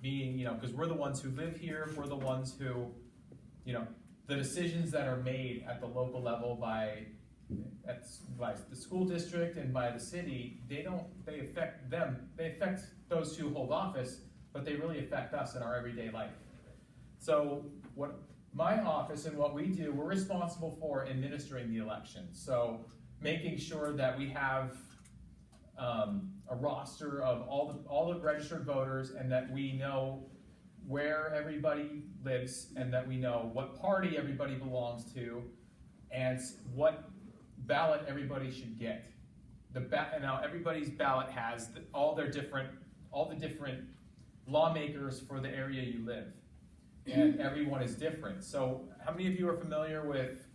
being, because we're the ones who live here, we're the ones who, the decisions that are made at the local level by the school district and by the city, they affect them, they affect those who hold office, but they really affect us in our everyday life. So what my office and what we do, we're responsible for administering the election. So making sure that we have a roster of all the registered voters, and that we know where everybody lives, and that we know what party everybody belongs to, and what ballot everybody should get. And now everybody's ballot has all the different lawmakers for the area you live, and everyone is different. So how many of you are familiar with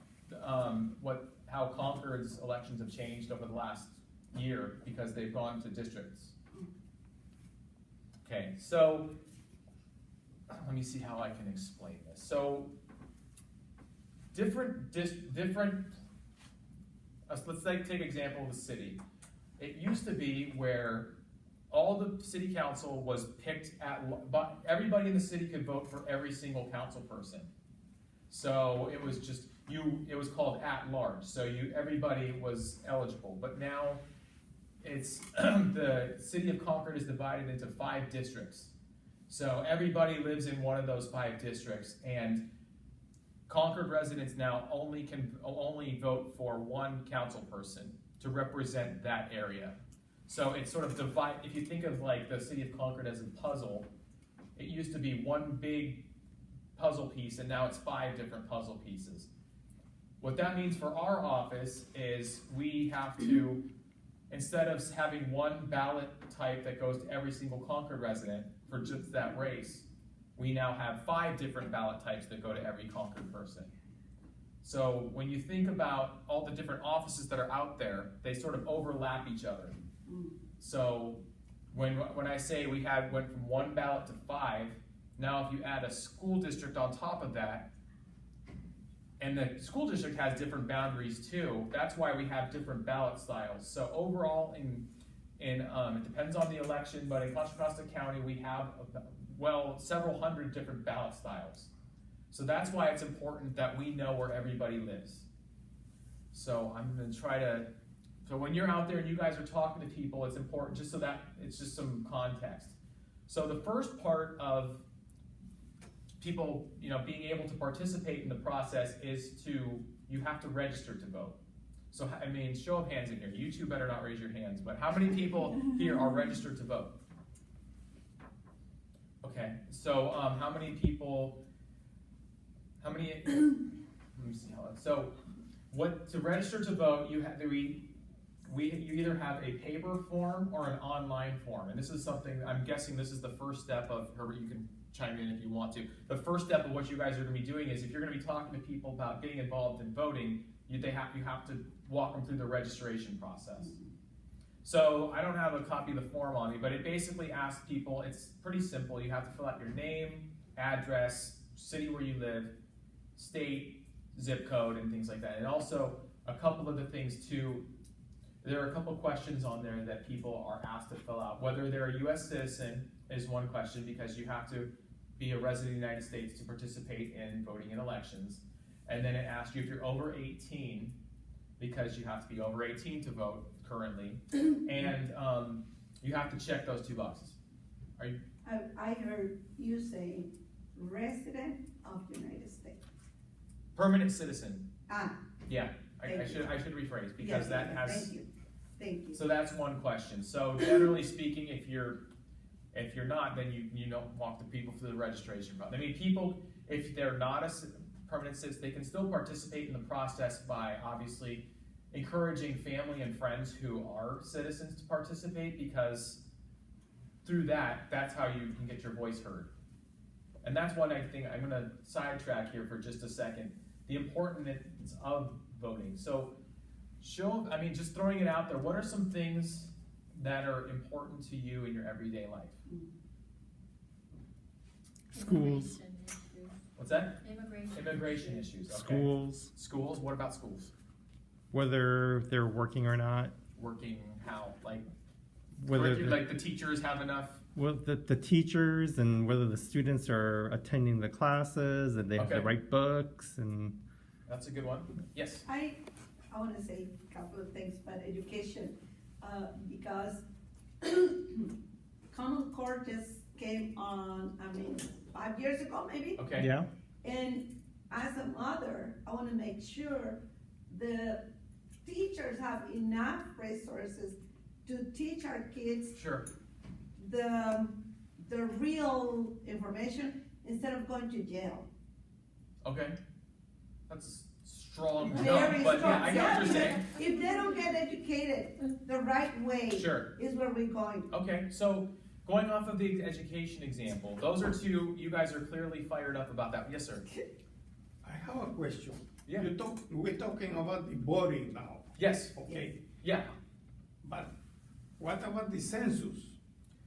how Concord's elections have changed over the last year because they've gone to districts? Okay, so let me see how I can explain this. So let's take example of the city. It used to be where all the city council was picked but everybody in the city could vote for every single council person. So it was just it was called at large. So everybody was eligible. But now it's the city of Concord is divided into 5 districts. So everybody lives in one of those 5 districts, and Concord residents now can only vote for one council person to represent that area. So it's sort of if you think of like the city of Concord as a puzzle, it used to be one big puzzle piece, and now it's 5 different puzzle pieces. What that means for our office is we have to, instead of having one ballot type that goes to every single Concord resident for just that race, we now have 5 different ballot types that go to every Concord person. So when you think about all the different offices that are out there, they sort of overlap each other. So when I say we went from 1 ballot to 5, now if you add a school district on top of that, and the school district has different boundaries too, that's why we have different ballot styles. So overall, it depends on the election, but in Contra Costa County, we have several hundred different ballot styles. So that's why it's important that we know where everybody lives. So I'm going to try to, so when you're out there and you guys are talking to people, it's important just so that it's just some context. So the first part of people, being able to participate in the process is you have to register to vote. So, show of hands in here. You two better not raise your hands, but how many people here are registered to vote? Okay, so let me see so to register to vote, you either have a paper form or an online form. And this is something, I'm guessing this is the first step of, Herbert, you can chime in if you want to. The first step of what you guys are going to be doing is, if you're going to be talking to people about getting involved in voting, you have to walk them through the registration process. So I don't have a copy of the form on me, but it basically asks people, it's pretty simple. You have to fill out your name, address, city where you live, state, zip code, and things like that. And also a couple of the things too, there are a couple of questions on there that people are asked to fill out. Whether they're a U.S. citizen is one question, because you have to be a resident of the United States to participate in voting in elections. And then it asks you if you're over 18, because you have to be over 18 to vote currently. And you have to check those 2 boxes. Are you? I heard you say resident of the United States. Permanent citizen. Yeah, I should rephrase, because yes, that has. Thank you. So that's one question. So generally speaking, if you're not, then you don't walk the people through the registration process. People, if they're not a permanent citizen, they can still participate in the process by obviously encouraging family and friends who are citizens to participate, because through that's how you can get your voice heard. And that's one thing I'm going to sidetrack here for just a second. The importance of voting. So just throwing it out there, what are some things that are important to you in your everyday life? Schools. What's that? Immigration issues. Okay. Schools. Schools? What about schools? Whether they're working or not. Working how? Like whether like the teachers have enough the teachers and whether the students are attending the classes and they have the Okay. right books and That's a good one. Yes. I wanna say a couple of things about education, because Common Core just came on, 5 years ago maybe? Okay. yeah. And as a mother, I wanna make sure the teachers have enough resources to teach our kids Sure. the real information instead of going to jail. Okay. That's strong Very enough, but strong. yeah, I know what you're Yeah, saying. if they don't get educated the right way, Sure. is where we're going. Okay, so going off of the education example, those are two, you guys are clearly fired up about that. Yes, sir. I have a question. Yeah. We're talking about the voting now, Yes. okay? Yeah. But what about the census?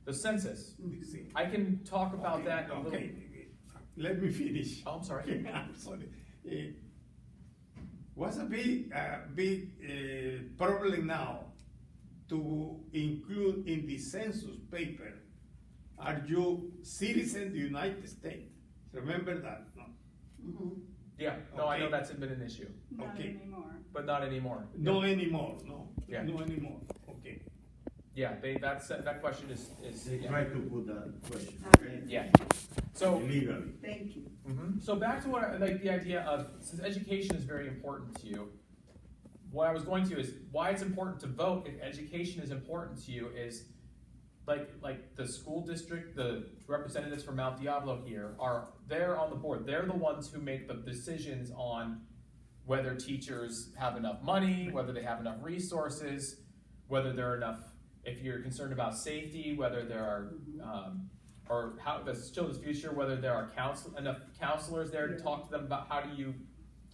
The census. See, I can talk about okay, that a little. Okay, let me finish. Oh, I'm sorry. I'm sorry. What's a big problem now to include in the census paper? Are you citizen of the United States? Remember that, no? Mhm. Yeah. No, I know Okay. that's been an issue, Not Okay. anymore. but not anymore. No anymore, no? Yeah. No anymore, okay. Yeah. That question is They yeah. try to put that question, okay? Yeah. So. Illegally. Thank you. So back to what like the idea of, since education is very important to you, what I was going to is why it's important to vote if education is important to you is like the school district, the representatives from Mount Diablo here they're on the board. They're the ones who make the decisions on whether teachers have enough money, whether they have enough resources, whether there are enough, if you're concerned about safety, whether there are or how the children's future, whether there are enough counselors there to talk to them about how do you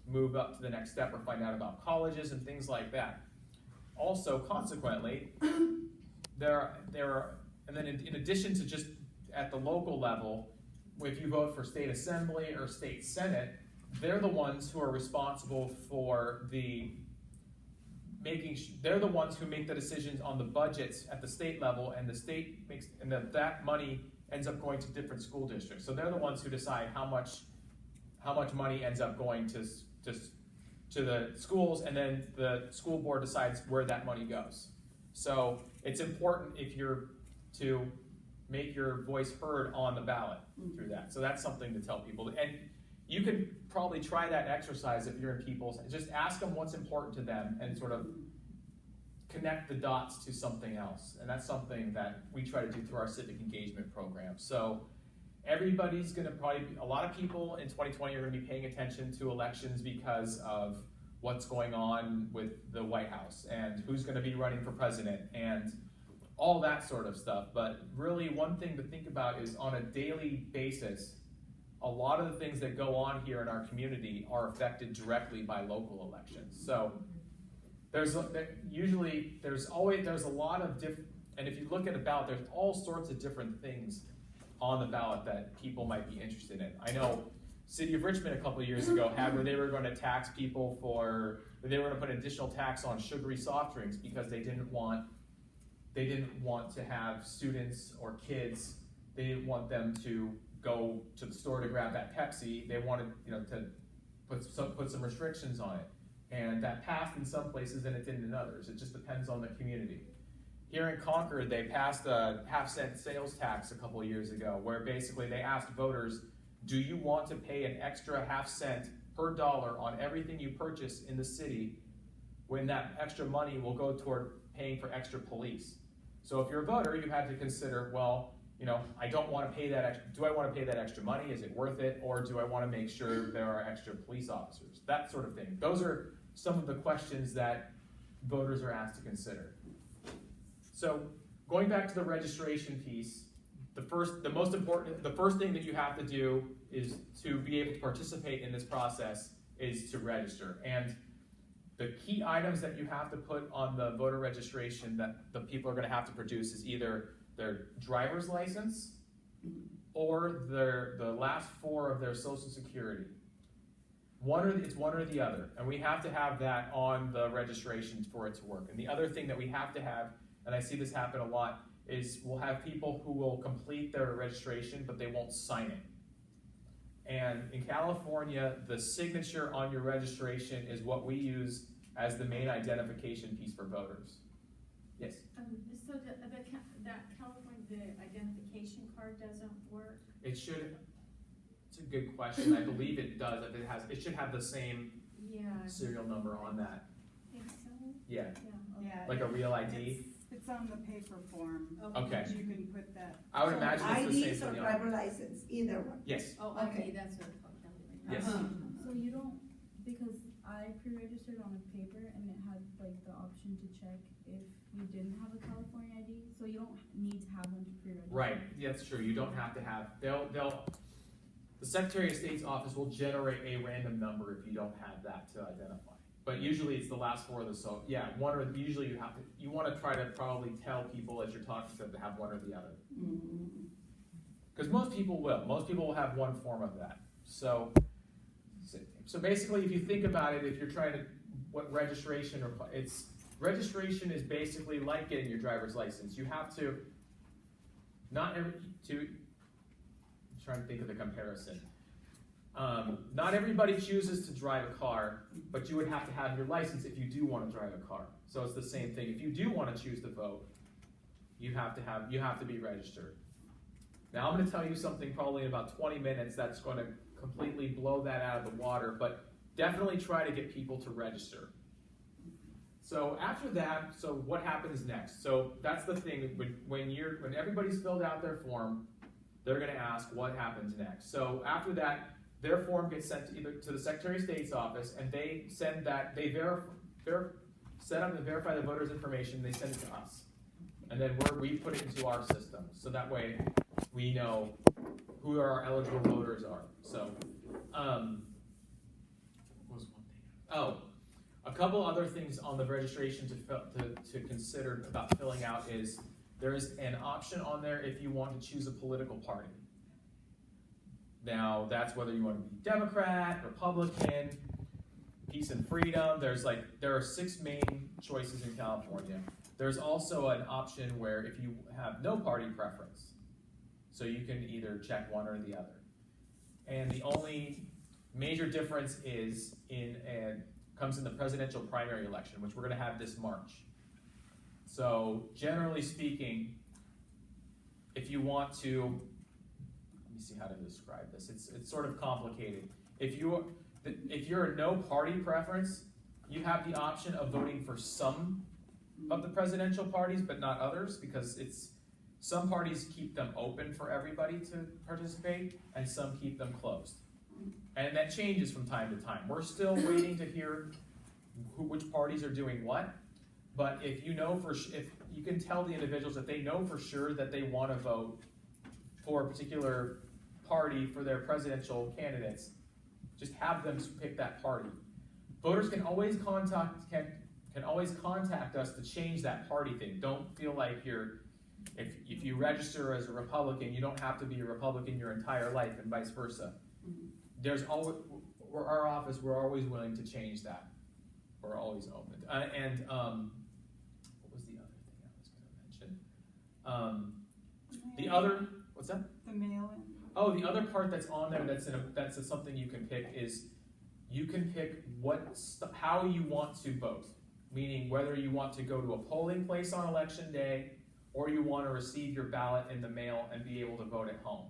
move up to the next step or find out about colleges and things like that. Also, consequently, and then in addition to just at the local level, if you vote for state assembly or state senate, they're the ones who are responsible for they're the ones who make the decisions on the budgets at the state level, and the state makes, and that money ends up going to different school districts. So they're the ones who decide how much money ends up going to the schools, and then the school board decides where that money goes. So it's important if you're to make your voice heard on the ballot through that. So that's something to tell people. And you could probably try that exercise if you're in people's, just ask them what's important to them and sort of connect the dots to something else. And that's something that we try to do through our civic engagement program. So everybody's gonna a lot of people in 2020 are gonna be paying attention to elections because of what's going on with the White House and who's gonna be running for president and all that sort of stuff. But really one thing to think about is on a daily basis, a lot of the things that go on here in our community are affected directly by local elections. So there's a lot of different, and if you look at a ballot, there's all sorts of different things on the ballot that people might be interested in. I know City of Richmond a couple of years ago had where they were going to tax people they were going to put an additional tax on sugary soft drinks because they didn't want to have students or kids, they didn't want them to go to the store to grab that Pepsi. They wanted, to put some restrictions on it. And that passed in some places and it didn't in others. It just depends on the community. Here in Concord, they passed a half-cent sales tax a couple of years ago, where basically they asked voters, do you want to pay an extra half cent per dollar on everything you purchase in the city when that extra money will go toward paying for extra police? So if you're a voter, you had to consider, well, I don't want to pay that extra. Do I want to pay that extra money? Is it worth it? Or do I want to make sure there are extra police officers? That sort of thing. Those are some of the questions that voters are asked to consider. So going back to the registration piece, the first thing that you have to do is to be able to participate in this process is to register. And the key items that you have to put on the voter registration that the people are going to have to produce is either their driver's license or the last four of their social security. It's one or the other, and we have to have that on the registration for it to work. And the other thing that we have to have, and I see this happen a lot, is we'll have people who will complete their registration, but they won't sign it. And in California, the signature on your registration is what we use as the main identification piece for voters. Yes? So that California, the identification card doesn't work? It should, it's a good question. I believe it does. If it should have the same Yeah. serial number on that. Think so? Yeah, Yeah. Yeah. like a real ID. It's on the paper form. Okay. You can put that. I would So imagine it's the same IDs for or the driver license, either one. Yes. Oh, Okay. okay, that's what it's called. Yes. So you don't, because I pre-registered on a paper and it had like the option to check if you didn't have a California ID, so you don't need to have one to pre-register. Right, that's true. You don't have to have, the Secretary of State's office will generate a random number if you don't have that to identify. But usually it's the last four of the, so yeah, usually you want to try to probably tell people as you're talking to them to have one or the other. Because most people will have one form of that. So basically if you think about it, if you're trying to, what registration is basically like getting your driver's license. You have to, I'm trying to think of the comparison. Not everybody chooses to drive a car, but you would have to have your license if you do want to drive a car. So it's the same thing. If you do want to choose to vote, you have to be registered. Now I'm going to tell you something probably in about 20 minutes that's going to completely blow that out of the water, but definitely try to get people to register. So after that, so what happens next? So that's the thing, when everybody's filled out their form, they're going to ask what happens next. So after that, their form gets sent either to the Secretary of State's office, and they send that, they set up and verify the voter's information, they send it to us. And then we put it into our system, so that way we know who our eligible voters are. So, what was one thing? Oh, a couple other things on the registration to consider about filling out is there is an option on there if you want to choose a political party. Now, that's whether you want to be Democrat, Republican, Peace and Freedom. There are 6 main choices in California. There's also an option where if you have no party preference, so you can either check one or the other. And the only major difference comes in the presidential primary election, which we're going to have this March. So generally speaking, if you want to, let me see how to describe this. It's sort of complicated. If you're a no party preference, you have the option of voting for some of the presidential parties, but not others, because some parties keep them open for everybody to participate, and some keep them closed. And that changes from time to time. We're still waiting to hear which parties are doing what, but if you can tell the individuals that they know for sure that they want to vote for a particular party for their presidential candidates, just have them pick that party. Voters can always contact us to change that party thing. Don't feel like if you register as a Republican, you don't have to be a Republican your entire life, and vice versa. Our office, we're always willing to change that. We're always open. What was the other thing I was going to mention? What's that? The mail-in. Oh, the other part that's on there that's something you can pick is you can pick how you want to vote. Meaning whether you want to go to a polling place on election day or you want to receive your ballot in the mail and be able to vote at home.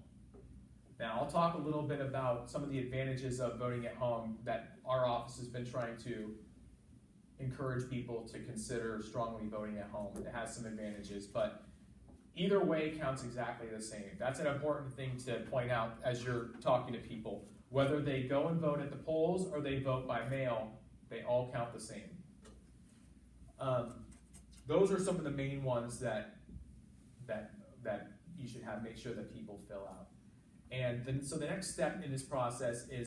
Now, I'll talk a little bit about some of the advantages of voting at home that our office has been trying to encourage people to consider strongly voting at home. It has some advantages, but either way counts exactly the same. That's an important thing to point out as you're talking to people. Whether they go and vote at the polls or they vote by mail, they all count the same. Those are some of the main ones that you should make sure that people fill out. And so the next step in this process is